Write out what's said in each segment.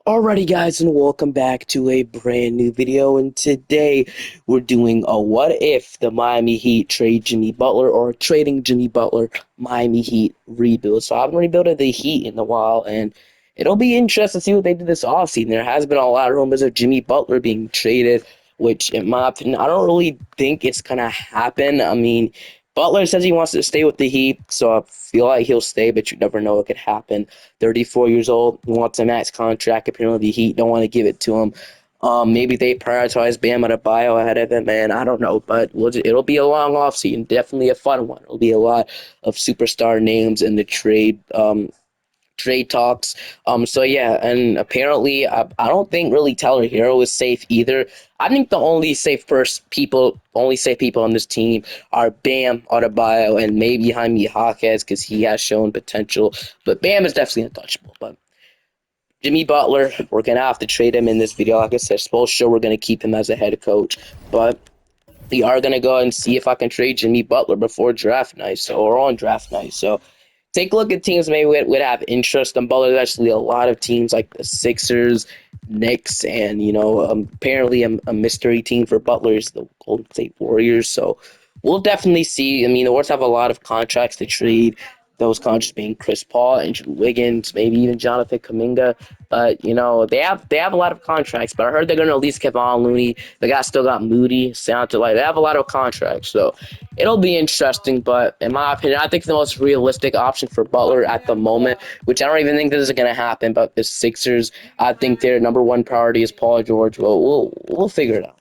Alrighty guys, and welcome back to a brand new video, and today we're doing a what if the Miami Heat trade Jimmy Butler, or trading Jimmy Butler Miami Heat rebuild. So I haven't rebuilt the Heat in a while, and it'll be interesting to see what they do this offseason. There has been a lot of rumors of Jimmy Butler being traded, which in my opinion, I don't really think it's gonna happen. I mean, Butler says he wants to stay with the Heat, so I feel like he'll stay, but you never know what could happen. 34 years old, wants a max contract. Apparently, the Heat don't want to give it to him. Maybe they prioritize Bam Adebayo ahead of him, man. I don't know, but it'll be a long offseason, definitely a fun one. It'll be a lot of superstar names in the trade talks. So yeah, and apparently, I don't think really Tyler Hero is safe either. I think the only safe people on this team are Bam Adebayo and maybe Jaime Jaquez because he has shown potential. But Bam is definitely untouchable. But Jimmy Butler, we're gonna have to trade him in this video. Like I said, supposed sure we're gonna keep him as a head coach, but we are gonna go and see if I can trade Jimmy Butler before draft night, or on draft night. So take a look at teams maybe would have interest in Butler. There's actually a lot of teams like the Sixers, Knicks, and apparently a mystery team for Butler is the Golden State Warriors. So we'll definitely see. I mean, the Warriors have a lot of contracts to trade. Those contracts being Chris Paul, Andrew Wiggins, maybe even Jonathan Kuminga. But they have a lot of contracts. But I heard they're going to release Kevon Looney. The guy still got Moody, sound to like they have a lot of contracts. So it'll be interesting, but in my opinion, I think the most realistic option for Butler at the moment, which I don't even think this is going to happen, but the Sixers, I think their number one priority is Paul George. Well, we'll figure it out.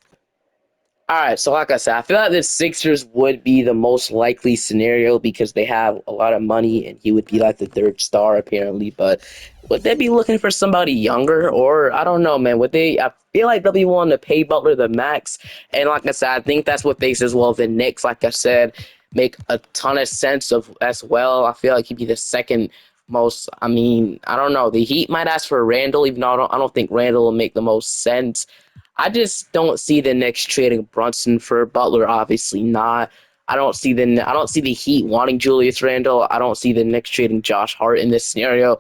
All right, so like I said, I feel like the Sixers would be the most likely scenario because they have a lot of money and he would be like the third star apparently. But would they be looking for somebody younger, or I don't know, man? Would they? I feel like they'll be willing to pay Butler the max, and like I said, I think that's what they say as well. The Knicks, like I said, make a ton of sense of as well. I feel like he'd be the second most. I mean, I don't know. The Heat might ask for Randall, even though I don't think Randall will make the most sense. I just don't see the Knicks trading Brunson for Butler. Obviously not. I don't see the Heat wanting Julius Randle. I don't see the Knicks trading Josh Hart in this scenario.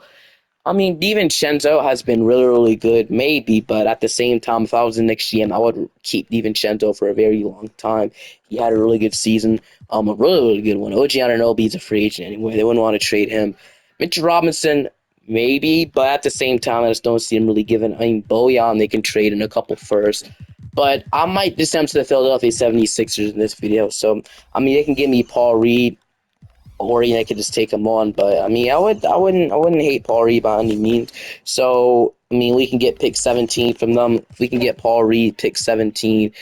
I mean, DiVincenzo has been really, really good, maybe, but at the same time, if I was the Knicks GM, I would keep DiVincenzo for a very long time. He had a really good season, a really, really good one. OG Anunoby's a free agent anyway. They wouldn't want to trade him. Mitchell Robinson, maybe, but at the same time, I just don't see him really giving. I mean, Bojan, they can trade in a couple first. But I might just send him to the Philadelphia 76ers in this video. So, I mean, they can give me Paul Reed, or I could just take him on. But I mean, I wouldn't hate Paul Reed by any means. So I mean, we can get pick 17 from them. If we can get Paul Reed, pick 17.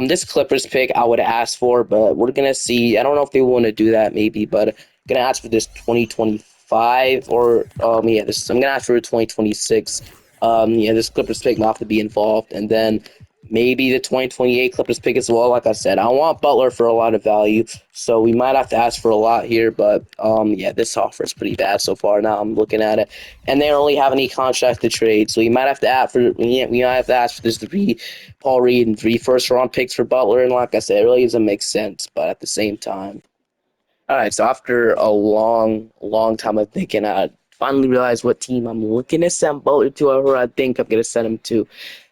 This Clippers pick I would ask for, but we're gonna see. I don't know if they want to do that, maybe, but I'm gonna ask for this 2025 or yeah, this I'm gonna ask for 2026. Yeah, this Clippers pick might have to be involved, and then maybe the 2028 Clippers pick as well. Like I said, I want Butler for a lot of value, so we might have to ask for a lot here. But yeah, this offer is pretty bad so far. Now I'm looking at it, and they don't really have any contract to trade, so we might have to ask for we might have to ask for this three Paul Reed and 3 first-round picks for Butler. And like I said, it really doesn't make sense. But at the same time, all right. So after a long, long time of thinking, I finally realized what team I'm looking to send Butler to, or who I think I'm gonna send him to.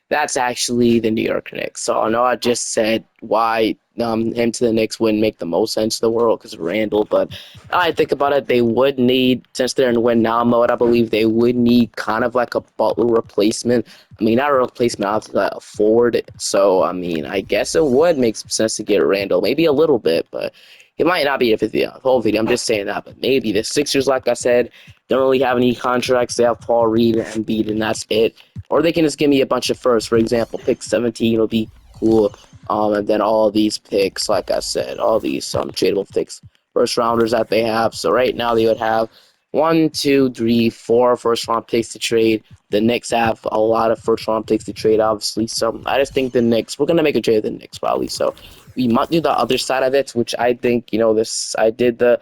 That's actually the New York Knicks. So I know I just said why him to the Knicks wouldn't make the most sense in the world because of Randall, but now I think about it, they would need, since they're in win now mode, I believe they would need kind of like a Butler replacement. I mean, not a replacement, obviously, like a forward. So, I mean, I guess it would make some sense to get Randall, maybe a little bit, but it might not be if it's the whole video. I'm just saying that, but maybe the Sixers, like I said, don't really have any contracts. They have Paul Reed and Embiid, and that's it. Or they can just give me a bunch of firsts. For example, pick 17 will be cool. And then all these picks, like I said, all these tradable picks, first rounders that they have. So right now they would have 1, 2, 3, 4 first round picks to trade. The Knicks have a lot of first round picks to trade, obviously. So I just think the Knicks, we're gonna make a trade with the Knicks probably. So we might do the other side of it, which I think, this I did the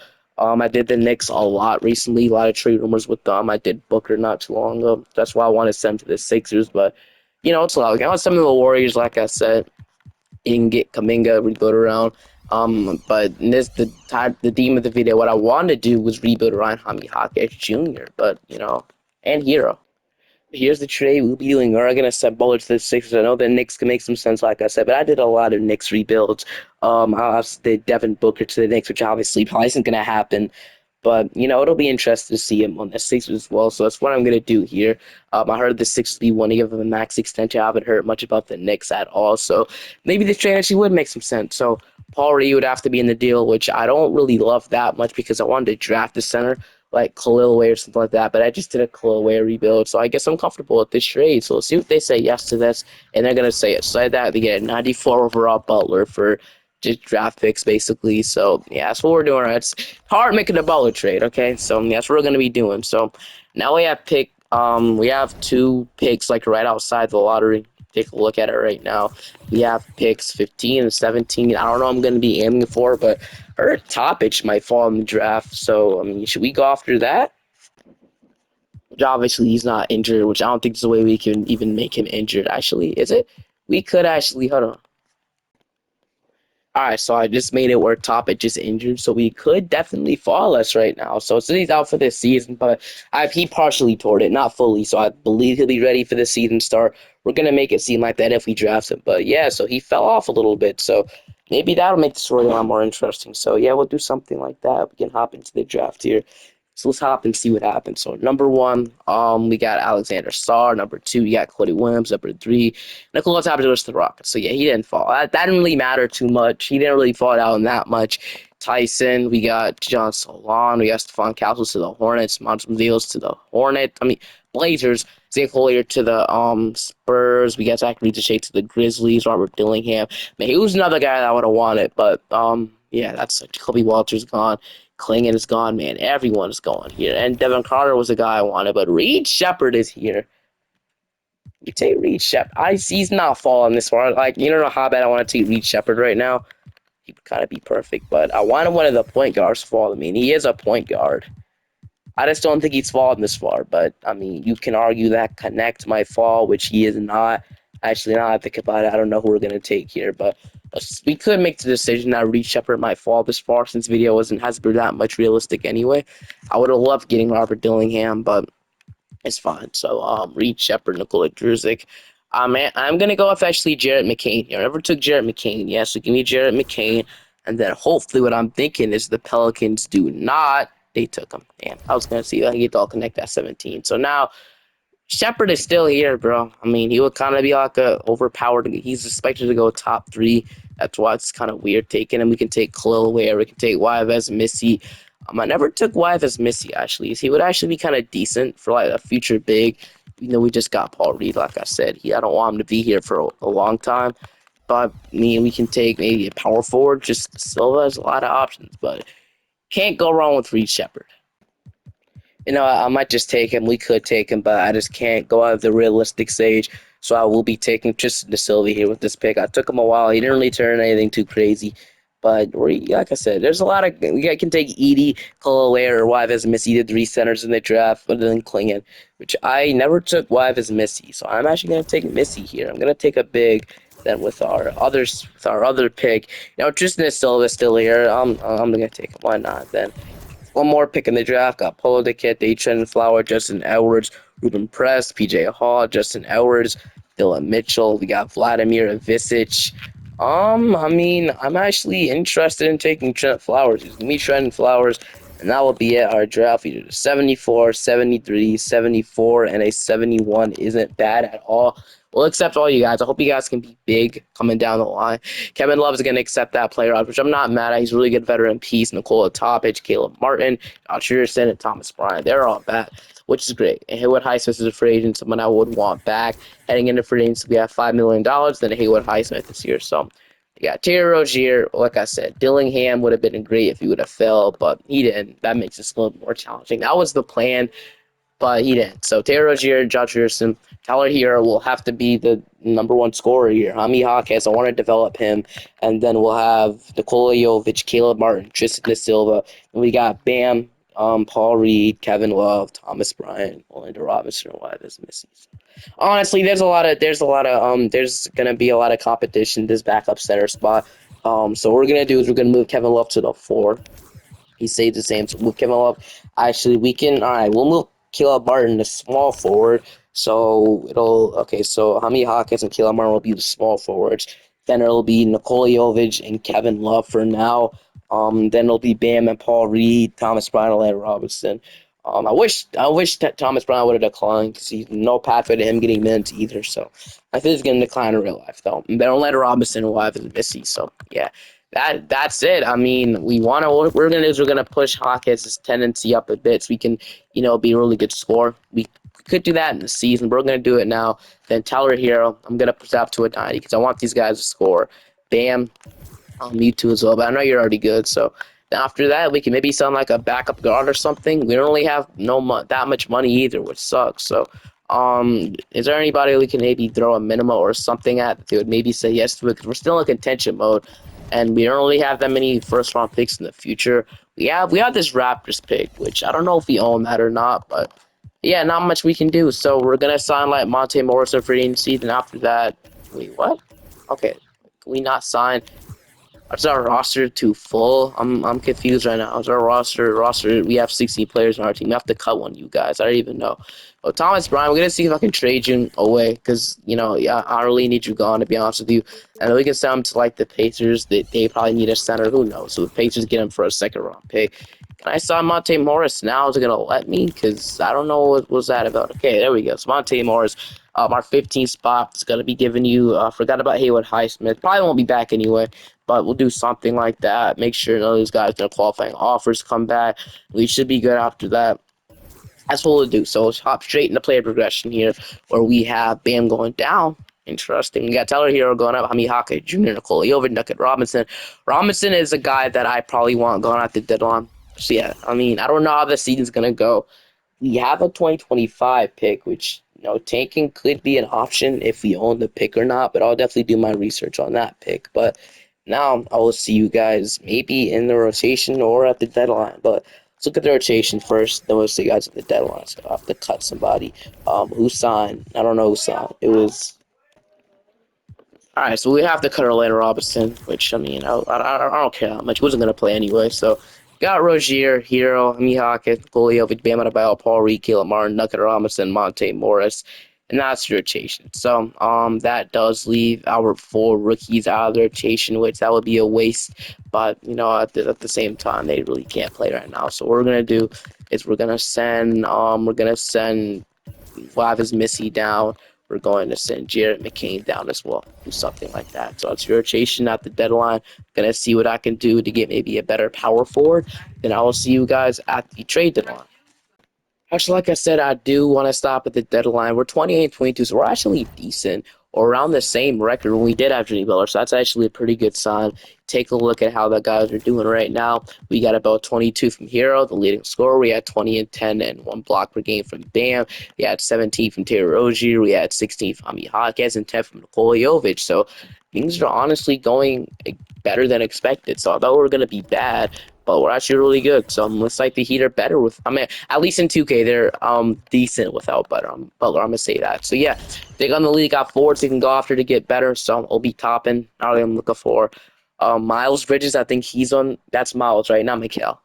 Knicks a lot recently, a lot of trade rumors with them. I did Booker not too long ago. That's why I want to send to the Sixers, but it's a lot. I want some of the Warriors, like I said. You can get Kaminga rebuild around. But in the theme of the video, what I wanted to do was rebuild around Jaime Jaquez Jr., but and Hero. Here's the trade we'll be doing. We're gonna send Butler to the Sixers. I know the Knicks can make some sense, like I said, but I did a lot of Knicks rebuilds. I did Devin Booker to the Knicks, which obviously probably isn't gonna happen. But it'll be interesting to see him on the Sixers as well. So that's what I'm gonna do here. I heard the Sixers be want to give him a max extension. I haven't heard much about the Knicks at all. So maybe this trade actually would make some sense. So Paul Reed would have to be in the deal, which I don't really love that much because I wanted to draft a center like Khalil Way or something like that. But I just did a Khalil Way rebuild, so I guess I'm comfortable with this trade. So let's see if they say yes to this, and they're gonna say it. So that they get a 94 overall Butler for just draft picks, basically. So yeah, that's what we're doing. Right? It's hard making a Butler trade. Okay, so that's what we're gonna be doing. So now we have two picks like right outside the lottery. Take a look at it right now. We have picks 15 and 17. I don't know what I'm going to be aiming for, but her Topic might fall in the draft. So, I mean, should we go after that? Which obviously he's not injured, which I don't think there's a way we can even make him injured, actually. Is it? We could actually, hold on. All right, so I just made it where Topic just injured, so we could definitely fall us right now. So he's out for this season, but he partially tore it, not fully. So I believe he'll be ready for the season start. We're gonna make it seem like that if we draft him, but yeah, so he fell off a little bit. So maybe that'll make the story a lot more interesting. So yeah, we'll do something like that. We can hop into the draft here. So let's hop and see what happens. So number one, we got Alexander Starr. Number two, we got Cody Williams. Number three, Nikola Topoulos to the Rockets. So yeah, he didn't fall. That didn't really matter too much. He didn't really fall down that much. Tyson, we got John Solon, we got Stephon Castles to the Hornets, Montrezl to the Hornets. I mean Blazers. Zach Collier to the Spurs. We got Zach Shea to the Grizzlies. Robert Dillingham. Man, he was another guy that I would have wanted, but yeah, that's Kobe Walter's gone. Klingon is gone, man. Everyone is gone here. And Devin Carter was the guy I wanted, but Reed Shepard is here. You take Reed Shepard. He's not falling this far. Like, you don't know how bad I want to take Reed Shepard right now. He would kind of be perfect, but I wanted one of the point guards to fall. I mean, he is a point guard. I just don't think he's fallen this far, but I mean, you can argue that Connect might fall, which he is not. Actually, now I think about it, I don't know who we're going to take here, but we could make the decision that Reed Shepard might fall this far since video hasn't been that much realistic anyway. I would have loved getting Robert Dillingham, but it's fine. So, Reed Shepard, Nikola Druzic. I'm going to go with actually Jarrett McCain here. I never took Jarrett McCain. Yeah, so give me Jarrett McCain. And then hopefully what I'm thinking is the Pelicans do not. They took him. Damn, I was going to see if I can get all connect at 17. So now Shepard is still here, bro. I mean, he would kind of be like a overpowered. He's expected to go top three. That's why it's kind of weird taking him. We can take Khalil away, or we can take Yves Missy. I never took Yves Missy, actually. He would actually be kind of decent for like a future big. We just got Paul Reed, like I said. I don't want him to be here for a long time. But I mean, we can take maybe a power forward. Just Silva has a lot of options, but can't go wrong with Reed Shepard. I might just take him. We could take him, but I just can't go out of the realistic stage. So I will be taking Tristan Sylvie here with this pick. I took him a while. He didn't really turn anything too crazy. But like I said, there's a lot of we can take Edie, Colaware, or Yves Missy, the three centers in the draft, but then Klingon, which I never took Yves Missy. So I'm actually gonna take Missy here. I'm gonna take a big. Then with our other pick, Tristan Silva is still here. I'm gonna take him. Why not? Then one more pick in the draft. Got Polo DeKit, Tryin Flower, Justin Edwards, Ruben Press, PJ Hall, Justin Edwards, Dylan Mitchell. We got Vladimir Ivicic. I mean, I'm actually interested in taking Trent Flowers. It's me, Trent Flowers, and that will be it. Our draft, either 74, 73, 74, and a 71 isn't bad at all. We'll accept all you guys. I hope you guys can be big coming down the line. Kevin Love is going to accept that player odds, which I'm not mad at. He's a really good veteran piece. Nikola Topic, Caleb Martin, Algerson, and Thomas Bryant. They're all bad, which is great. And Haywood Highsmith is a free agent, someone I would want back. Heading into free agency, we have $5 million. Then Haywood Highsmith this year. So you got Terry Rozier. Like I said, Dillingham would have been great if he would have fell, but he didn't. That makes it a little more challenging. That was the plan, but he didn't. So Terry Rozier, Josh Richardson, Tyler Hero will have to be the number one scorer here. Hami Hawkes, I want to develop him. And then we'll have Nikola Jovic, Caleb Martin, Tristan Da Silva. And we got Bam, Paul Reed, Kevin Love, Thomas Bryant, Orlando Robinson, and Yves Missy. Honestly, there's gonna be a lot of competition this backup center spot. So what we're gonna do is we're gonna move Kevin Love to the 4. He stayed the same. So move Kevin Love. Actually, we can. All right, we'll move. Caleb Martin, the small forward. So it'll okay. So Hami Hawkins and Caleb Martin will be the small forwards. Then it'll be Nikola Jovic and Kevin Love for now. Then it'll be Bam and Paul Reed, Thomas Bryant, and Larry Robinson. I wish that Thomas Bryant would have declined because he's no pathway to him getting minutes either. So I think he's gonna decline in real life though. But don't let Robinson will have his missy. So yeah, that's it. I mean, what we're gonna do is we're gonna push Hawkins' tendency up a bit so we can, be a really good score. We could do that in the season. But we're gonna do it now. Then Tyler Hero, I'm gonna push up to a 90 because I want these guys to score. Bam, you too as well, but I know you're already good. So after that, we can maybe sound like a backup guard or something. We don't really have that much money either, which sucks. So, is there anybody we can maybe throw a minimum or something at that they would maybe say yes to it? Because we're still in contention mode, and we don't really have that many first round picks in the future. We have this Raptors pick, which I don't know if we own that or not, but yeah, not much we can do. So we're gonna sign like Monte Morris for free agency. Then after that, wait, what? Okay, can we not sign? Is our roster too full? I'm confused right now. Is our roster? We have 16 players on our team. We have to cut one, you guys. I don't even know. But Thomas Bryant, we're gonna see if I can trade you away because yeah, I really need you gone to be honest with you. And we can send him to like the Pacers. They probably need a center. Who knows? So the Pacers get him for a second round pick. Can I sign Monte Morris now? Is it gonna let me? Because I don't know what was that about. Okay, there we go. So Monte Morris, our 15th spot is gonna be giving you. Forgot about Haywood Highsmith. Probably won't be back anyway, but we'll do something like that. Make sure none of those guys no qualifying offers come back. We should be good after that. That's what we'll do. So let's hop straight into player progression here, where we have Bam going down. Interesting. We got Tyler Hero going up, Hami Haka Jr., Nikola Jovic, Nugget Robinson. Robinson is a guy that I probably want going at the deadline. So yeah, I mean, I don't know how the season's gonna go. We have a 2025 pick, which tanking could be an option if we own the pick or not. But I'll definitely do my research on that pick. But now I will see you guys maybe in the rotation or at the deadline. But let's look at the rotation first. Then we'll see you guys at the deadline. So I have to cut somebody. Who signed? I don't know who signed. It was all right, so we have to cut Orlando Robinson, which I mean, I don't care how much. He wasn't gonna play anyway. So got Rozier, Hero, Mihawk, Goliovic, Bam Adebayo, Paul Reed, Caleb Martin, Nugget Robinson, Monte Morris, and that's the rotation. So that does leave our 4 rookies out of the rotation, which that would be a waste. But at the same time, they really can't play right now. So what we're gonna do is we're gonna send Wavis Missy down. We're going to send Jared McCain down as well. Do something like that. So it's rotation at the deadline. Gonna see what I can do to get maybe a better power forward. Then I will see you guys at the trade deadline. Actually, like I said, I do want to stop at the deadline. We're 28-22, so we're actually decent or around the same record when we did have Jimmy Butler. So that's actually a pretty good sign. Take a look at how the guys are doing right now. We got about 22 from Hero, the leading scorer. We had 20 and 10 and 1 block per game from Bam. We had 17 from Terry Rozier. We had 16 from Ami Hawkins and 10 from Nikola Jovic. So things are honestly going better than expected. So I thought we were going to be bad, but we're actually really good. So looks like the Heat are better with. I mean, at least in 2K, they're decent without Butler. Butler, I'm gonna say that. So yeah, they got in the league, got forwards they can go after to get better. So I'll be topping. Not really I'm looking for. Miles Bridges, I think he's on. That's Miles, right? Not Mikal.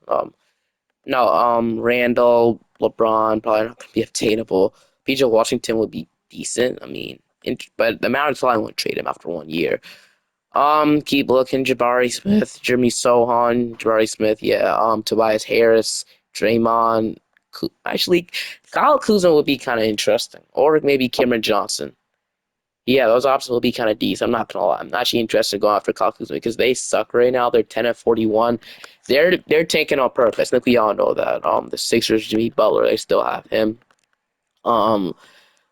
No, Randall, LeBron, probably not gonna be obtainable. PJ Washington would be decent. I mean, but the Mavericks probably won't trade him after 1 year. Keep looking. Jabari Smith, Jeremy Sohan, Jabari Smith, yeah. Tobias Harris, Draymond. Actually, Kyle Kuzma would be kind of interesting, or maybe Cameron Johnson. Yeah, those options will be kind of decent. I'm not gonna lie. I'm actually interested in going after Kyle Kuzma because they suck right now. They're 10 at 41. They're taking on purpose. I think we all know that. The Sixers, Jimmy Butler, they still have him. Um,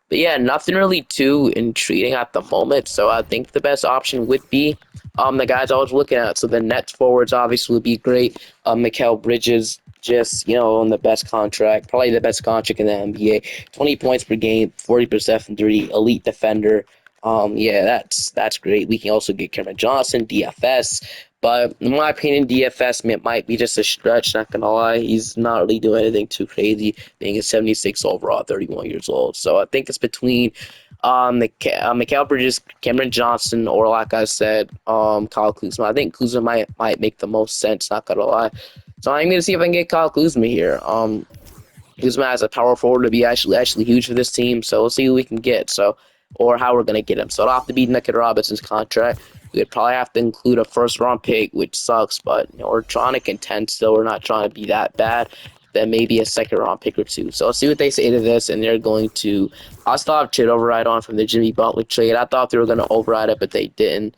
but yeah, nothing really too intriguing at the moment. So I think the best option would be the guys I was looking at. So the Nets forwards obviously would be great. Mikal Bridges, just on the best contract, probably the best contract in the NBA. 20 points per game, 40% from three, elite defender. Yeah, that's great. We can also get Cameron Johnson, DFS. But in my opinion, DFS might be just a stretch, not gonna lie. He's not really doing anything too crazy, being a 76 overall, 31 years old. So I think it's between Mikal Bridges, Cameron Johnson, or like I said, Kyle Kuzma. I think Kuzma might make the most sense, not gonna lie. So I'm gonna see if I can get Kyle Kuzma here. Kuzma as a power forward to be actually huge for this team. So we'll see who we can get. So or how we're gonna get him. So it'll have to be Nick Robinson's contract. We'd probably have to include a first round pick, which sucks, but we're trying to contend still. We're not trying to be that bad. Then maybe a second round pick or two. So let's see what they say to this, and they're going to. I still have trade override on from the Jimmy Butler trade. I thought they were gonna override it, but they didn't.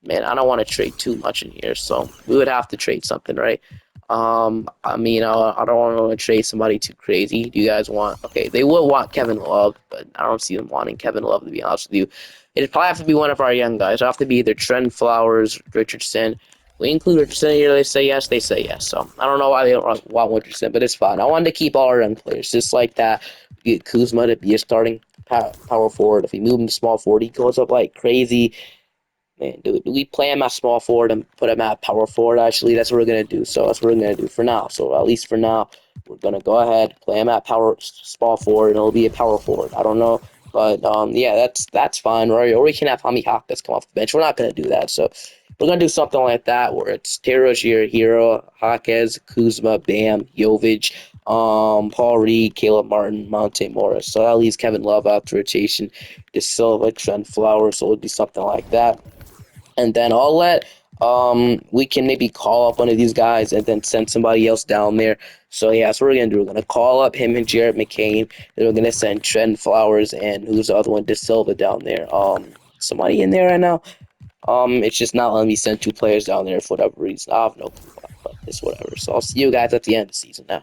Man, I don't want to trade too much in here, so we would have to trade something, right? I mean, I don't want to trade somebody too crazy. Do you guys want? Okay, they would want Kevin Love, but I don't see them wanting Kevin Love, to be honest with you. It'd probably have to be one of our young guys. It'd have to be either Trent Flowers, Richardson. We include Richardson here. They say yes. They say yes. So I don't know why they don't want Richardson, but it's fine. I wanted to keep all our young players, just like that. We get Kuzma to be a starting power forward. If we move him to small forward, he goes up like crazy. Man, do we play him at small forward and put him at power forward? Actually, that's what we're gonna do. So that's what we're gonna do for now. So at least for now, we're gonna go ahead, play him at power small forward, and it'll be a power forward. I don't know, but yeah, that's fine, right? Or we can have Hami Hakas come off the bench. We're not gonna do that. So we're gonna do something like that where it's Terry Rozier, Hero, Hakas, Kuzma, Bam, Jovic, Paul Reed, Caleb Martin, Monte Morris. So that leaves Kevin Love out to rotation. De Silva, Trent Flowers. So it'll be something like that, and then I'll let we can maybe call up one of these guys and then send somebody else down there. So yeah, that's what we're gonna do. We're gonna call up him and Jarrett McCain. Then we're gonna send Trent Flowers and who's the other one, De Silva down there. Somebody in there right now. It's just not letting me send two players down there for whatever reason. I have no clue why, but it's whatever. So I'll see you guys at the end of the season now.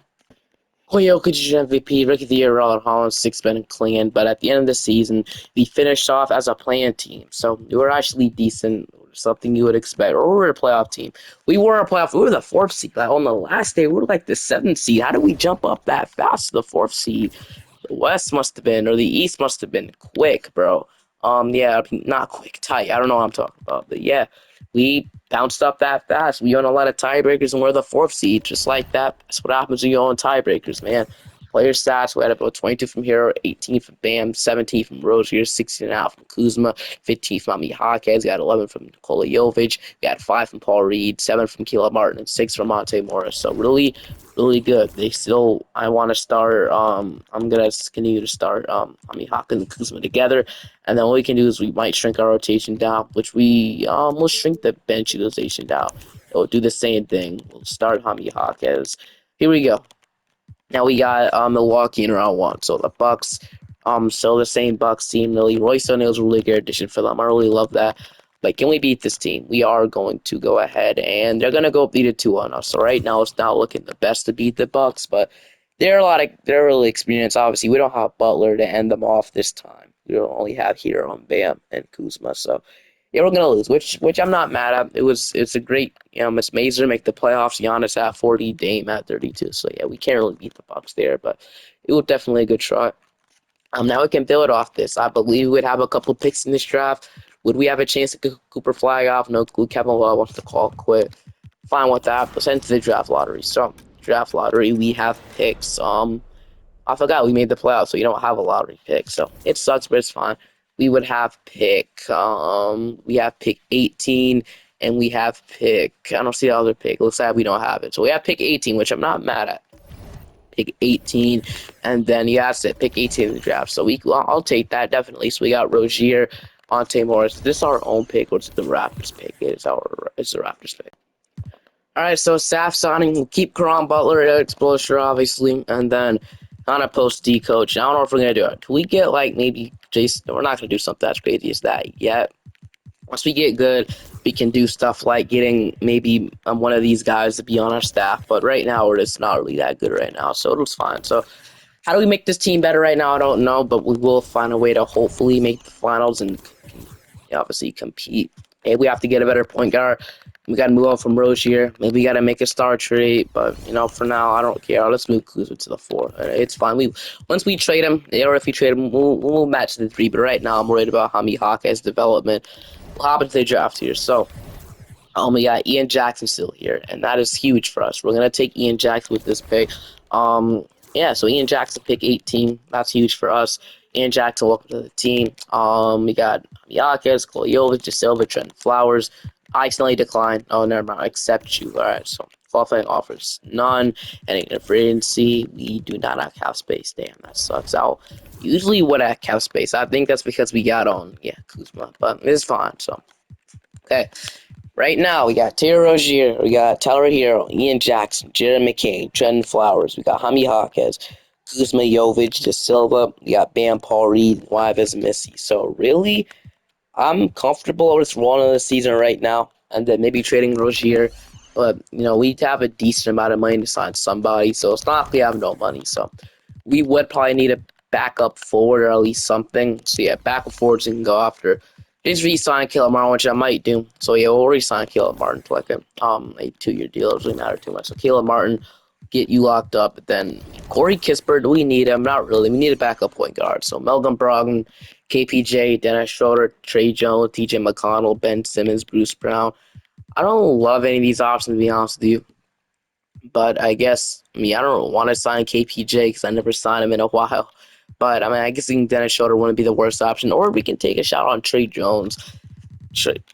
Jokic MVP, Rookie of the Year, Robert Holland, six-man and Clingan. But at the end of the season, we finished off as a play-in team. So we were actually decent, something you would expect. Or we were a playoff team. We were a playoff. We were the fourth seed. Like on the last day, we were like the seventh seed. How did we jump up that fast to the fourth seed? The West must have been, or the East must have been quick, bro. Yeah, not quick, tight. I don't know what I'm talking about, but yeah, we bounced up that fast. We own a lot of tiebreakers, and we're the fourth seed, just like that. That's what happens when you own tiebreakers, man. Player stats: we had about 22 from Hero, 18 from Bam, 17 from Rozier, 16.5 from Kuzma, 15 from Ami Hawkins. We got 11 from Nikola Jovic. We had 5 from Paul Reed, 7 from Caleb Martin, and 6 from Monte Morris. So really good. They still, I want to start. I'm gonna continue to start. I mean, Hawkins and Kuzma together, and then what we can do is we might shrink our rotation down, which we will shrink the bench utilization down. We'll do the same thing. We'll start Hami Hawkins. Here we go. Now we got Milwaukee in round one. So the Bucks, still the same Bucks team. Really, Royce O'Neal's a really good addition for them. I really love that. But can we beat this team? We are going to go ahead, and they're gonna go beat it 2 on us. So right now it's not looking the best to beat the Bucks, but they're really experienced. Obviously, we don't have Butler to end them off this time. We don't only have Hero and Bam and Kuzma. So yeah, we're gonna lose, which I'm not mad at. It's a great, Miss Mazer make the playoffs. Giannis at 40, Dame at 32. So yeah, we can't really beat the Bucks there, but it was definitely a good try. Now we can build off this. I believe we'd have a couple picks in this draft. Would we have a chance to get Cooper Flag off? No, Kevin Love wants to call quit. Fine with that, but send to the draft lottery. So draft lottery, we have picks. I forgot we made the playoffs, so you don't have a lottery pick. So it sucks, but it's fine. We would have we have pick 18, and we have pick, I don't see the other pick. It looks like we don't have it. So we have pick 18, which I'm not mad at. Pick 18, and then yeah, that's it. Pick 18 in the draft. So I'll take that definitely. So we got Rozier, Monte Morris. Is this our own pick, or is it the Raptors pick? It's the Raptors pick. All right, so Saf signing. We'll keep Karan Butler at Explosion, obviously, and then on a post D coach. I don't know if we're gonna do it. Can we get like maybe Jason? We're not gonna do something as crazy as that yet. Once we get good, we can do stuff like getting maybe one of these guys to be on our staff. But right now, we're just not really that good right now, so it was fine. So how do we make this team better right now? I don't know, but we will find a way to hopefully make the finals and obviously compete. Maybe we have to get a better point guard. We got to move on from Rozier. Maybe we got to make a star trade, but for now, I don't care. Let's move Kuzma to the 4. It's fine. Once we trade him, or if we trade him, we'll match the 3. But right now, I'm worried about Hami Hawkeye's development. We'll hop into the draft here. So, we got Ian Jackson still here, and that is huge for us. We're gonna take Ian Jackson with this pick. Yeah, so Ian Jackson pick 18. That's huge for us. Ian Jackson, welcome to the team. We got Miyakis, Kolojovic, De Silva, Trent Flowers. I accidentally declined. Oh, never mind. I accept you. All right, so qualifying offers, none. And in free agency, we do not have cap space. Damn, that sucks out. Usually, what at cap space? I think that's because we got on, yeah, Kuzma, but it's fine. So, okay. Right now, we got Taylor Rozier, we got Tyler Hero, Ian Jackson, Jared McCain, Trent Flowers, we got Jaime Jaquez, Kuzma Jovic, De Silva, we got Bam Paul Reed, Wyvez Missy. So really, I'm comfortable with rolling the season right now, and then maybe trading Rozier. But we have a decent amount of money to sign somebody, so it's not like we have no money. So we would probably need a backup forward or at least something. So yeah, backup forwards we can go after. Just re-sign Caleb Martin, which I might do. So yeah, we'll re-sign Caleb Martin to like a 2-year deal. It doesn't really matter too much. So Caleb Martin, get you locked up. But then Corey Kispert, do we need him? Not really. We need a backup point guard. So Melvin Brogdon, KPJ, Dennis Schroeder, Trey Jones, TJ McConnell, Ben Simmons, Bruce Brown. I don't love any of these options, to be honest with you. But I guess, I don't want to sign KPJ because I never signed him in a while. But I guess Dennis Schroeder wouldn't be the worst option. Or we can take a shot on Trey Jones.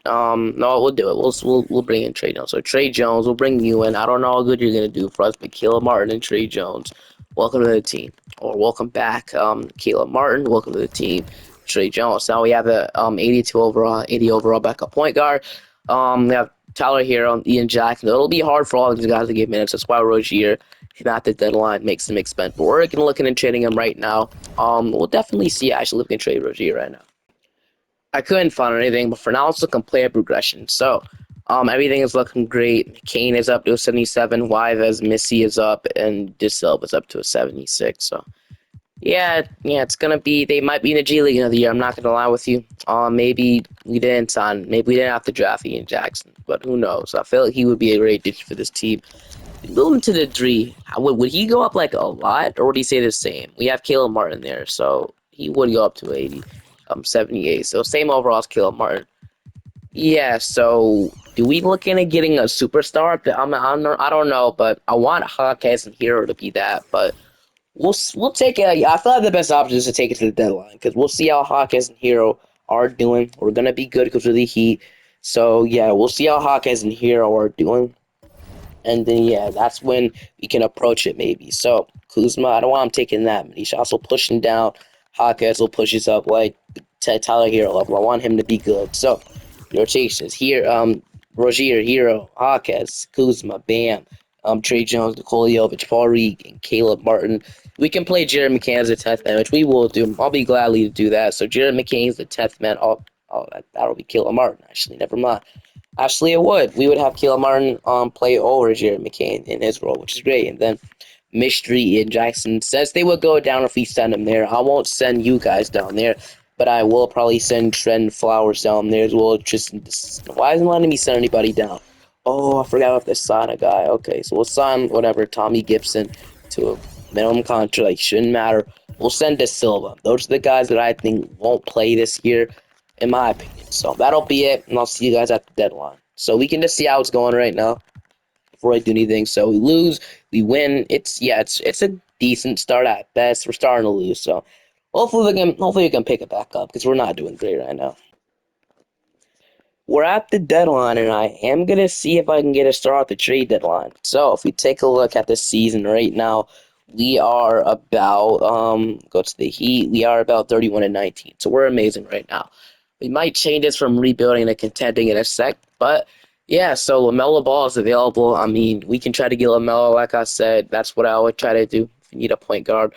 No, we'll do it. We'll bring in Trey Jones. So Trey Jones, we'll bring you in. I don't know how good you're gonna do for us, but Caleb Martin and Trey Jones, welcome to the team, or welcome back. Caleb Martin, welcome to the team. Trey Jones. Now we have a 80 overall backup point guard. We have Tyler Hero, Ian Jackson. It'll be hard for all of these guys to get minutes. That's why Rozier, at the deadline, makes them expensive. But we're looking at trading him right now. We'll definitely see actually looking at trade Rozier right now. I couldn't find anything, but for now, it's looking player progression. So, everything is looking great. Kane is up to a 77. Wyvez, Missy is up, and De Silva is up to a 76. So, yeah, it's gonna be. They might be in the G League another year. I'm not gonna lie with you. Maybe we didn't sign. Maybe we didn't have to draft Ian Jackson, but who knows? I feel like he would be a great addition for this team. Moving to the three, would he go up like a lot, or would he stay the same? We have Caleb Martin there, so he would go up to 80, 78. So same overall as Caleb Martin. Yeah. So do we look into getting a superstar? I don't know, but I want Hawkeye and Hero to be that. But we'll take it. I thought the best option is to take it to the deadline because we'll see how Hawkeye and Hero are doing. We're gonna be good because of the Heat. So yeah, we'll see how Hawkeye and Hero are doing. And then, yeah, that's when we can approach it, maybe. So, Kuzma, I don't want him taking that many shots. We'll push him down. Hawkins will push us up like Tyler Hero level. I want him to be good. So, rotations here. Rozier, Hero, Hawkins, Kuzma, Bam, Trey Jones, Nikola Jovic, Paul Reed, and Caleb Martin. We can play Jared McCain as a 10th man, which we will do. I'll be gladly to do that. So, Jared McCain's the 10th man. That'll be Caleb Martin, actually. Never mind. Actually, it would. We would have Caleb Martin play over Jared McCain in his role, which is great. And then Mystery and Jackson says they would go down if we send them there. I won't send you guys down there, but I will probably send Trent Flowers down there as well. Just why isn't letting me send anybody down? Oh, I forgot if they sign a guy. Okay, so we'll sign whatever Tommy Gibson to a minimum contract. Like, shouldn't matter. We'll send De Silva. Those are the guys that I think won't play this year, in my opinion. So that'll be it, and I'll see you guys at the deadline. So we can just see how it's going right now before I do anything. So we lose, we win. It's a decent start at best. We're starting to lose, so hopefully we can pick it back up because we're not doing great right now. We're at the deadline, and I am gonna see if I can get a start at the trade deadline. So if we take a look at the season right now, we are about go to the Heat. We are about 31-19. So we're amazing right now. We might change this from rebuilding to contending in a sec, but yeah. So LaMelo Ball is available. We can try to get LaMelo. Like I said, that's what I would try to do. If you need a point guard,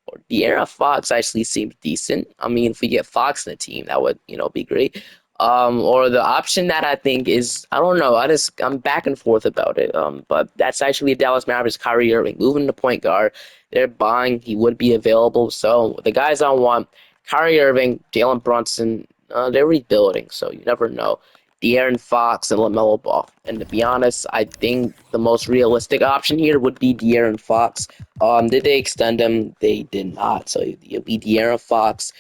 or De'Aaron Fox actually seems decent. If we get Fox in the team, that would be great. Or the option that I think is, I don't know. I'm back and forth about it. But that's actually Dallas Mavericks. Kyrie Irving moving to point guard. They're buying. He would be available. So the guys I want: Kyrie Irving, Jalen Brunson. They're rebuilding, so you never know. De'Aaron Fox and LaMelo Ball. And to be honest, I think the most realistic option here would be De'Aaron Fox. Did they extend him? They did not. So it'll be De'Aaron Fox.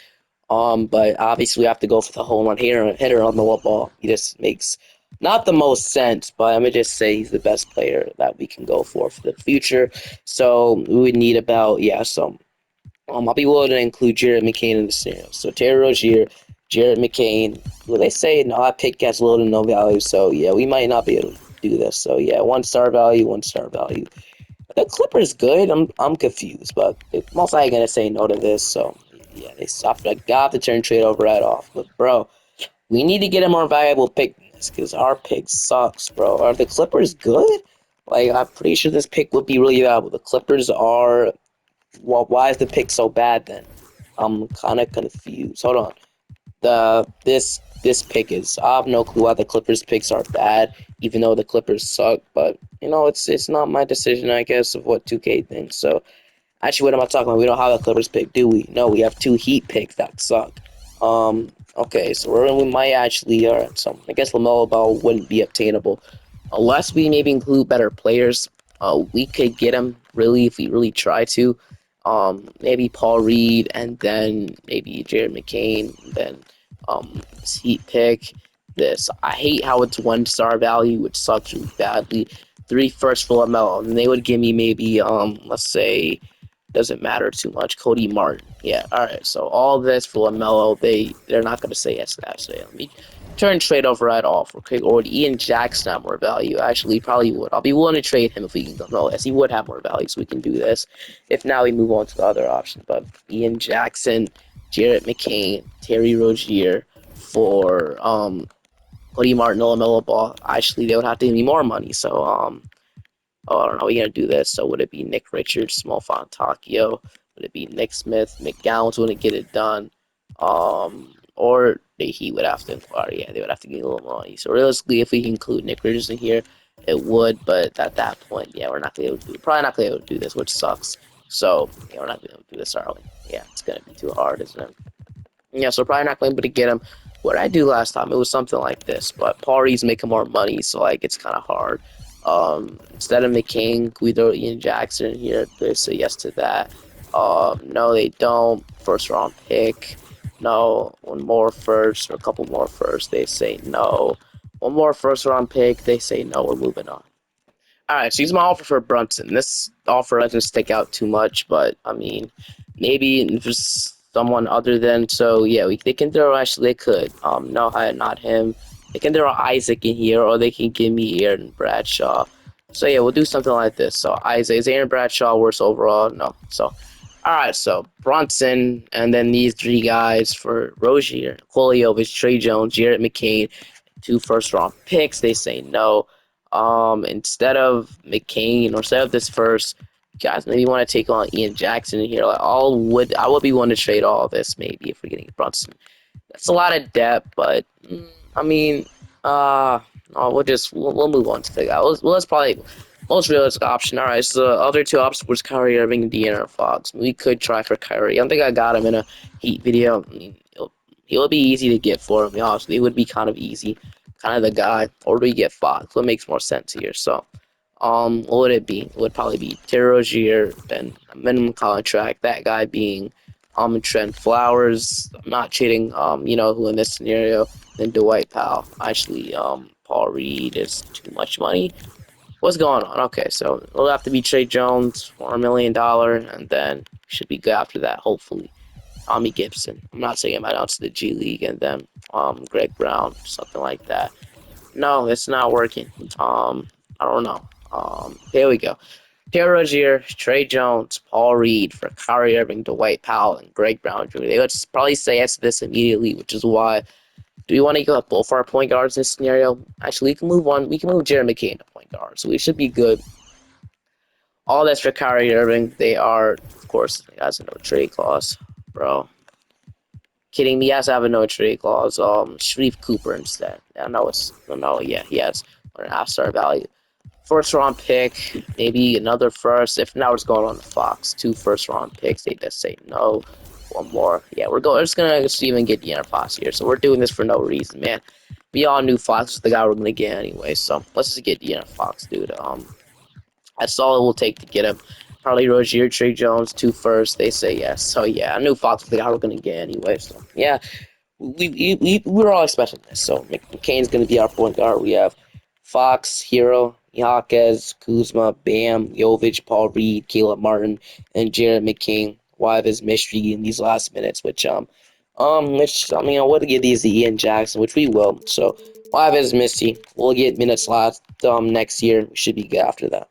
But obviously we have to go for the home run hitter on the ball. He just makes not the most sense, but I'm gonna just say he's the best player that we can go for the future. So we would need about so I'll be willing to include Jared McCain in the scenario. So Terry Rozier, Jared McCain. Well, they say no, that pick has little to no value. So yeah, we might not be able to do this. So yeah, 1 star value, 1 star value. The Clippers good. I'm confused, but they're most likely gonna say no to this. So yeah, they stopped. I got the turn trade over right off. But bro, we need to get a more valuable pick than this because our pick sucks, bro. Are the Clippers good? Like I'm pretty sure this pick would be really valuable. The Clippers are. Well, why is the pick so bad then? I'm kind of confused. Hold on. This pick is. I have no clue why the Clippers picks are bad, even though the Clippers suck. But you know, it's not my decision, I guess, of what 2K thinks. So actually, what am I talking about? We don't have a Clippers pick, do we? No, we have 2 Heat picks that suck. Okay, so we might actually. Alright, so I guess LaMelo Ball wouldn't be obtainable unless we maybe include better players. We could get him really if we really try to. Maybe Paul Reed and then maybe Jared McCain. And then this Heat pick. This I hate how it's 1 star value, which sucks really badly. 3 firsts for LaMelo, and they would give me maybe let's say doesn't matter too much. Cody Martin. Yeah, alright. So all this for LaMelo, they're not gonna say yes to that. So let me turn trade override off. Okay, or would Ian Jackson have more value? Actually, probably would. I'll be willing to trade him if we can go. No, yes, he would have more value, so we can do this. If now we move on to the other option, but Ian Jackson, Jarrett McCain, Terry Rozier for Cody Martin, LaMelo Ball. Actually, they would have to give me more money. So oh, I don't know. We're gonna do this. So would it be Nick Richards, Small Fontacchio? Would it be Nick Smith? McGowan's wouldn't get it done. Or he would have to. Or yeah, they would have to get a little more money. So realistically, if we include Nick Richards in here, it would. But at that point, yeah, we're not gonna be able to do. Probably not gonna be able to do this, which sucks. So yeah, we're not gonna be able to do this, are we? Yeah, it's gonna be too hard, isn't it? Yeah, so probably not going to be able to get him. What I do last time, it was something like this, but Paul's making more money, so like it's kind of hard. Instead of McCain, we throw Ian Jackson in here. They say yes to that. No, they don't. First round pick. No, one more first or a couple more first. They say no. One more first round pick. They say no. We're moving on. All right, so he's my offer for Brunson. This offer doesn't stick out too much, but I mean, maybe just someone other than. So yeah, they can throw. Actually, they could. No, not him. They can throw Isaac in here, or they can give me Aaron Bradshaw. So yeah, we'll do something like this. So Isaac is Aaron Bradshaw worse overall? No. So all right, so Brunson, and then these 3 guys for Rozier, Koliovic, Trey Jones, Jarrett McCain, 2 first round picks. They say no. Instead of McCain or instead of this first, guys maybe want to take on Ian Jackson in here. Like I would be willing to trade all of this maybe if we're getting Brunson. That's a lot of depth, but I mean, uh, oh, we'll move on to the guy. Well, that's probably most realistic option. All right, so the other 2 options was Kyrie Irving and De'Aaron Fox. We could try for Kyrie. I don't think I got him in a Heat video. I mean, he'll be easy to get for him. Honestly, it would be kind of easy, kind of the guy. Or do we get Fox? What makes more sense here? So, what would it be? It would probably be Terry Rozier, then a minimum contract. That guy being Trent Flowers. I'm not cheating. You know who in this scenario? Then Dwight Powell. Actually, Paul Reed is too much money. What's going on? Okay, so it'll have to be Trey Jones for $1 million, and then should be good after that. Hopefully, Tommy Gibson. I'm not saying him out to the G League, and then Greg Brown, something like that. No, it's not working. I don't know. Here we go. Terry Rozier, Trey Jones, Paul Reed for Kyrie Irving, Dwight Powell, and Greg Brown Jr. They would probably say yes to this immediately, which is why. Do we want to go with both our point guards in this scenario? Actually, we can move on. We can move Jared McCain to point guard, so we should be good. All that's for Kyrie Irving. They are, of course, he has a no trade clause, bro. Kidding me? He has to have a no trade clause. Sharif Cooper instead. I know it's no, yeah, he has 1.5 star value. First round pick, maybe another first. If now it's going on the Fox, 2 first round picks. They just say no. One more. Yeah, we're just gonna even get De'Aaron Fox here. So we're doing this for no reason, man. We all knew Fox was the guy we're gonna get anyway. So let's just get De'Aaron Fox, dude. That's all it will take to get him. Probably Rozier, Trey Jones, 2 firsts. They say yes. So yeah, I knew Fox was the guy we're gonna get anyway. So yeah, we were all expecting this. So McCain's going to be our point guard. We have Fox, Hero, Jaquez, Kuzma, Bam, Jovic, Paul Reed, Caleb Martin, and Jared McCain. Why have his mystery in these last minutes? Which I mean, I would give these to Ian Jackson, which we will. So We'll have his Missy. We'll get minutes last next year. We should be good after that.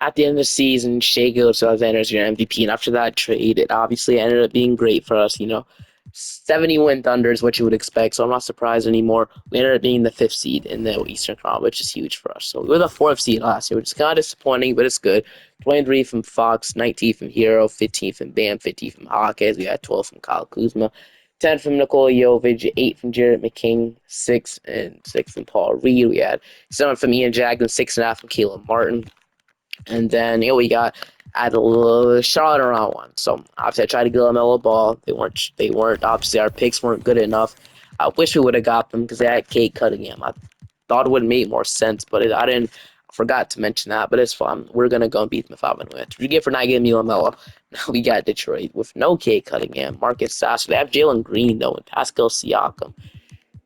At the end of the season, Shea Gilgeous-Alexander is your MVP, and after that trade, it obviously ended up being great for us. 70-win Thunder is what you would expect, so I'm not surprised anymore. We ended up being the 5th seed in the Eastern Conference, which is huge for us. So we were the 4th seed last year, which is kind of disappointing, but it's good. 23 from Fox, 19 from Hero, 15 from Bam, 15 from Hawkins. We had 12 from Kyle Kuzma, 10 from Nikola Jovic, 8 from Jared McKing, 6 from Paul Reed. We had 7 from Ian Jackson, 6.5 from Caleb Martin. And then we got at Charlotte around one. So obviously I tried to get LaMelo Ball. They weren't obviously our picks weren't good enough. I wish we would have got them because they had Kate Cunningham. I thought it would make more sense, but I didn't. I forgot to mention that, but it's fun. We're gonna go and beat them if I win. What you get for not getting me LaMelo? Now we got Detroit with no Kate Cunningham, Marcus Sasser. They have Jalen Green though and Pascal Siakam.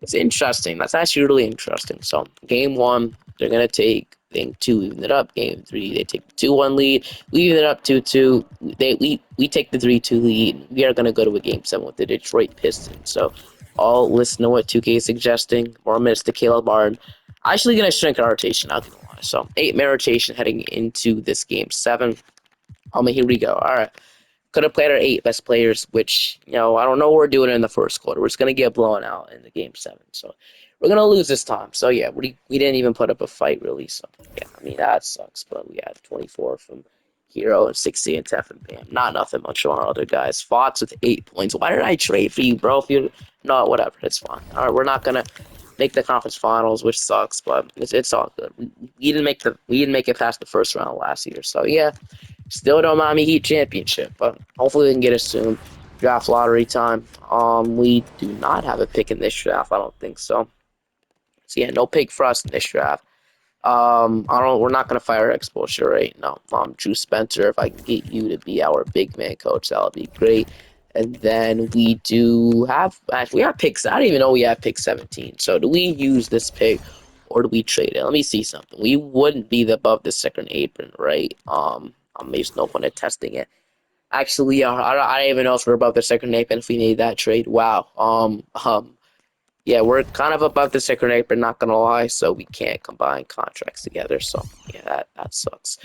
It's interesting. That's actually really interesting. So game one, they're gonna take game two, even it up. Game three, they take the 2-1 lead. We even it up 2-2. We take the 3-2 lead. We are gonna go to a game seven with the Detroit Pistons. So all listen to what 2K is suggesting. More minutes to Caleb Martin. Actually gonna shrink our rotation, not gonna lie. So 8-man rotation heading into this game seven. Here we go. All right. Could have played our 8 best players, which, I don't know what we're doing in the first quarter. We're just going to get blown out in the game 7. So we're going to lose this time. So, yeah, we didn't even put up a fight, really. So, yeah, that sucks. But we had 24 from Hero and 60 and Tef and Bam. Not nothing much on our other guys. Fox with 8 points. Why did I trade for you, bro? If you No, whatever. It's fine. All right, we're not going to make the conference finals, which sucks, but it's all good. We didn't make it past the first round last year. So, yeah. Still don't Miami Heat championship, but hopefully we can get it soon. Draft lottery time. We do not have a pick in this draft. I don't think so. So yeah, no pick for us in this draft. We're not gonna fire exposure right now. Drew Spencer, if I can get you to be our big man coach, that would be great. And then we do have actually we have picks. I don't even know we have pick 17. So do we use this pick or do we trade it? Let me see something. We wouldn't be above the second apron, right? There's no point in testing it. Actually, I don't even know if we're above the second apron if we made that trade. Wow. Yeah, we're kind of above the second apron, not gonna lie, so we can't combine contracts together. So yeah, that sucks.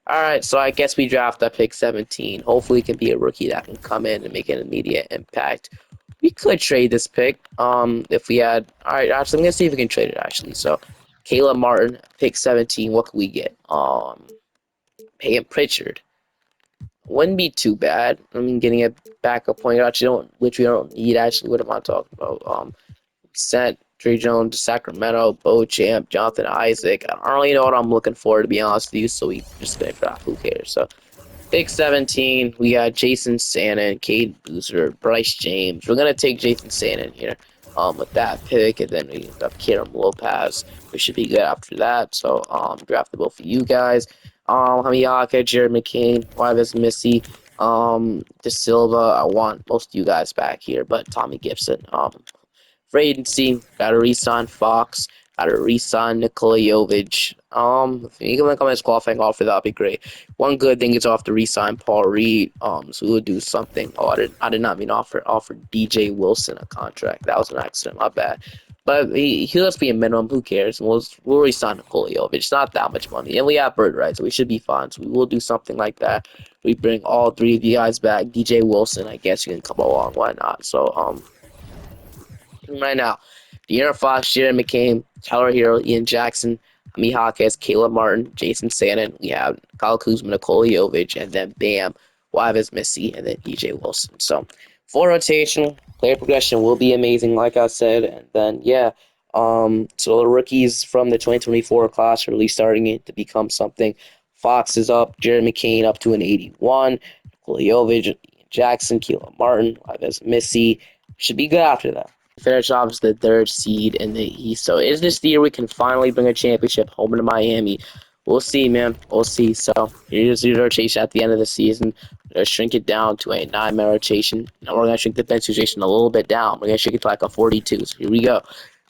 All right, so I guess we draft that pick 17. Hopefully, it can be a rookie that can come in and make an immediate impact. We could trade this pick. If we had, all right, actually, I'm gonna see if we can trade it. Actually, so Caleb Martin, pick 17. What can we get? Payne Pritchard wouldn't be too bad. Getting a backup point guard, which we don't need. Actually, what am I talking about? Sent Trey Jones to Sacramento, Bo Champ, Jonathan Isaac. I don't really know what I'm looking for, to be honest with you, so we just going for that. Who cares? So, pick 17, we got Jason Sannon, Cade Boozer, Bryce James. We're going to take Jason Sannon here with that pick, and then we got Karam Lopez. We should be good after that. So, draftable for you guys. Hamiyaka, Jared McCain, Wyvis Missy, De Silva. I want most of you guys back here, but Tommy Gibson. Free agency, got to re-sign Fox, got to re-sign Nikola Jovic. If you can come as qualifying offer, that'd be great. One good thing is off to re-sign Paul Reed. So we would do something. Oh, I did not mean offer DJ Wilson a contract. That was an accident. My bad. But he'll just be a minimum. Who cares? We'll re-sign Nikola Jovic. It's not that much money, and we have bird rights, so we should be fine. So we will do something like that. We bring all 3 of you guys back. DJ Wilson, I guess you can come along. Why not? So right now, De'Aaron Fox, Jared McCain, Tyler Hero, Ian Jackson, Ami Hawkins, Caleb Martin, Jason Sannon. We have Kyle Kuzma, Nikola Jovic, and then Bam, Wyvis Missy, and then EJ Wilson. So, full rotation, player progression will be amazing, like I said. And then, yeah, so the rookies from the 2024 class are really starting it to become something. Fox is up, Jared McCain up to an 81, Nikola Jovic, Ian Jackson, Caleb Martin, Wyvis Missy. Should be good after that. Finish off as the 3rd seed in the East. So is this the year we can finally bring a championship home to Miami? We'll see, man. We'll see. So here's the rotation at the end of the season. We're going to shrink it down to a 9-man rotation. Now we're going to shrink the bench rotation a little bit down. We're going to shrink it to like a 42. So here we go.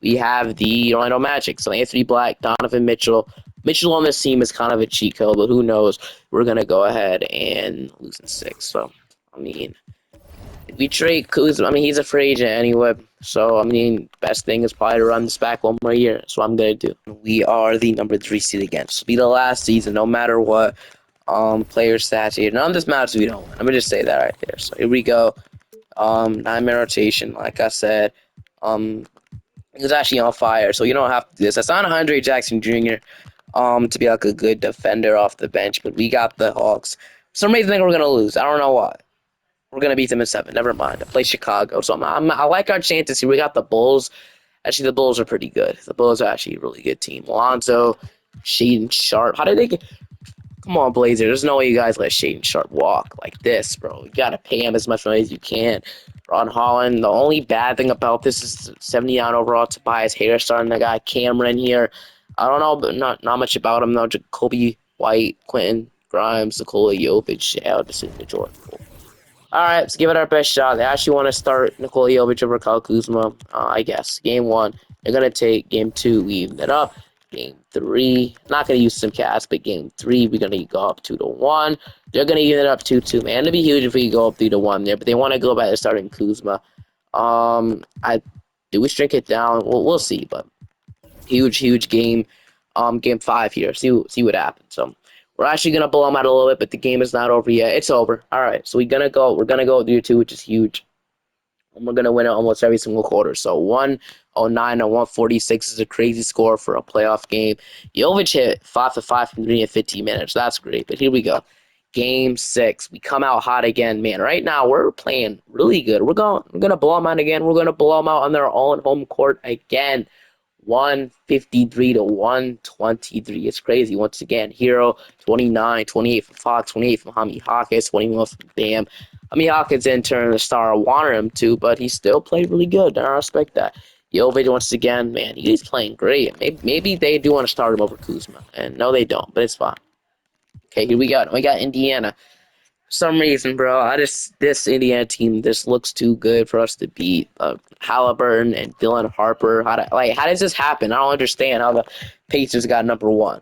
We have the Orlando Magic. So Anthony Black, Donovan Mitchell. Mitchell on this team is kind of a cheat code, but who knows? We're going to go ahead and lose in 6. So, we trade Kuzma. He's a free agent anyway. So, I mean, best thing is probably to run this back one more year. That's what I'm going to do. We are the number 3 seed again. This will be the last season, no matter what. Player stats here. None of this matters if we don't win. Let me just say that right there. So, here we go. 9-man rotation, like I said. He was actually on fire, so you don't have to do this. I signed Andre Jackson Jr. To be like a good defender off the bench, but we got the Hawks. For some reason, I think we're gonna lose. I don't know why. We're gonna beat them in 7. Never mind. I play Chicago, so I like our chances here. We got the Bulls. Actually, the Bulls are pretty good. The Bulls are actually a really good team. Alonzo, Shaden Sharp. How did they get? Come on, Blazer. There's no way you guys let Shaden Sharp walk like this, bro. You gotta pay him as much money as you can. Ron Holland. The only bad thing about this is 79 overall. Tobias Harris starting. The guy Cameron here. I don't know, but not much about him though. Jacoby White, Quentin Grimes, Nikola Jovic. Yeah, this is the Jordan. Cool. All right, let's give it our best shot. They actually want to start Nikola Jovic over Kyle Kuzma, I guess. Game 1, they're going to take Game 2, we even it up. Game 3, not going to use some cast, but Game 3, we're going to go up 2-1. They're going to even it up 2-2, man. It'd be huge if we go up 3-1 there, but they want to go back to starting Kuzma. Do we shrink it down? We'll see, but huge game. Game 5 here. See what happens. So we're actually gonna blow them out a little bit, but the game is not over yet. It's over. All right. So we're gonna go with year 2, which is huge. And we're gonna win it almost every single quarter. So 109 and 146 is a crazy score for a playoff game. Jovic hit 5 for 5 from 3 in 15 minutes. That's great. But here we go. Game 6. We come out hot again, man. Right now we're playing really good. We're gonna blow them out again. We're gonna blow them out on their own home court again. 153 to 123. It's crazy. Once again, Hero 29, 28 from Fox, 28 from Hami Hawkins, 21 from Bam. Hami Hawkins didn't turn the star I wanted him to, but he still played really good. And I respect that. Jovic once again, man, he's playing great. Maybe they do want to start him over Kuzma, and no, they don't, but it's fine. Okay, here we go. We got Indiana. For some reason, bro, this Indiana team just looks too good for us to beat. Halliburton and Dylan Harper. How does this happen? I don't understand how the Pacers got number 1.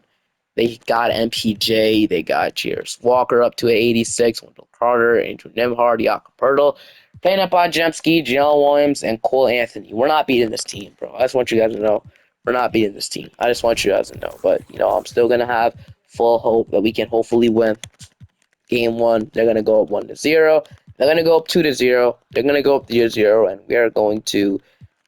They got MPJ. They got Cheers Walker up to 86. Wendell Carter, Andrew Nembhard, Jakob Poeltl. Playing up on Jemsky, Jalen Williams, and Cole Anthony. We're not beating this team, bro. I just want you guys to know we're not beating this team. I just want you guys to know. But I'm still gonna have full hope that we can hopefully win. Game 1, they're gonna go up 1-0. They're gonna go up 2-0. They're gonna go up 3-0, and we are going to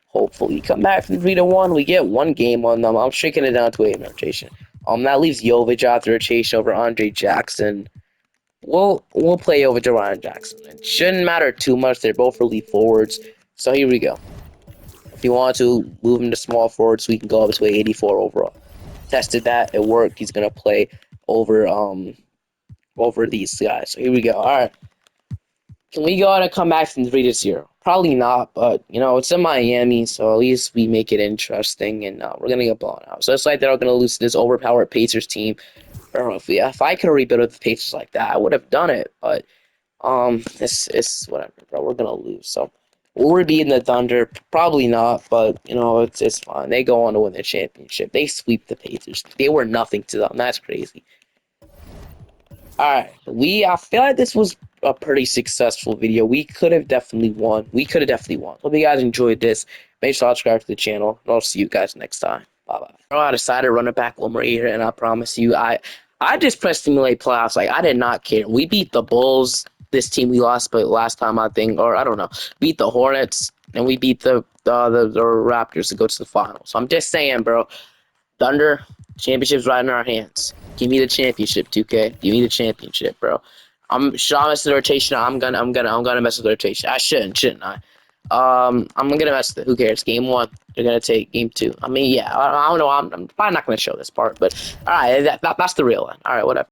hopefully come back from 3-1. We get one game on them. I'm shrinking it down to 8 rotation. That leaves Jovic out the rotation over Andre Jackson. We'll play Jovic over Andre Jackson. It shouldn't matter too much. They're both relief forwards. So here we go. If you want to move him to small forward, so we can go up to 84 overall. Tested that. It worked. He's gonna play over these guys. So here we go. All right. Can we go out and come back from 3-0? Probably not, but it's in Miami, so at least we make it interesting, and we're gonna get blown out. So it's like they're gonna lose to this overpowered Pacers team. I don't know if I could have rebuilt the Pacers like that, I would have done it. But it's whatever, bro. We're gonna lose. So will we beat the Thunder? Probably not, but it's fine. They go on to win the championship. They sweep the Pacers. They were nothing to them. That's crazy. All right, I feel like this was a pretty successful video. We could have definitely won. Hope you guys enjoyed this. Make sure to subscribe to the channel, and I'll see you guys next time. Bye-bye. I decided to run it back one more year, and I promise you, I just pressed simulate playoffs. Like, I did not care. We beat the Bulls. This team we lost, but last time I think, or I don't know, beat the Hornets, and we beat the Raptors to go to the finals. So I'm just saying, bro. Thunder, championship's right in our hands. Give me the championship, 2K. Give me the championship, bro. Should I mess with the rotation? I'm gonna mess with the rotation. I shouldn't I? I'm gonna mess with it. Who cares? Game 1, they're gonna take Game 2. I mean, yeah, I don't know. I'm probably not gonna show this part, but all right, that's the real one. All right, whatever.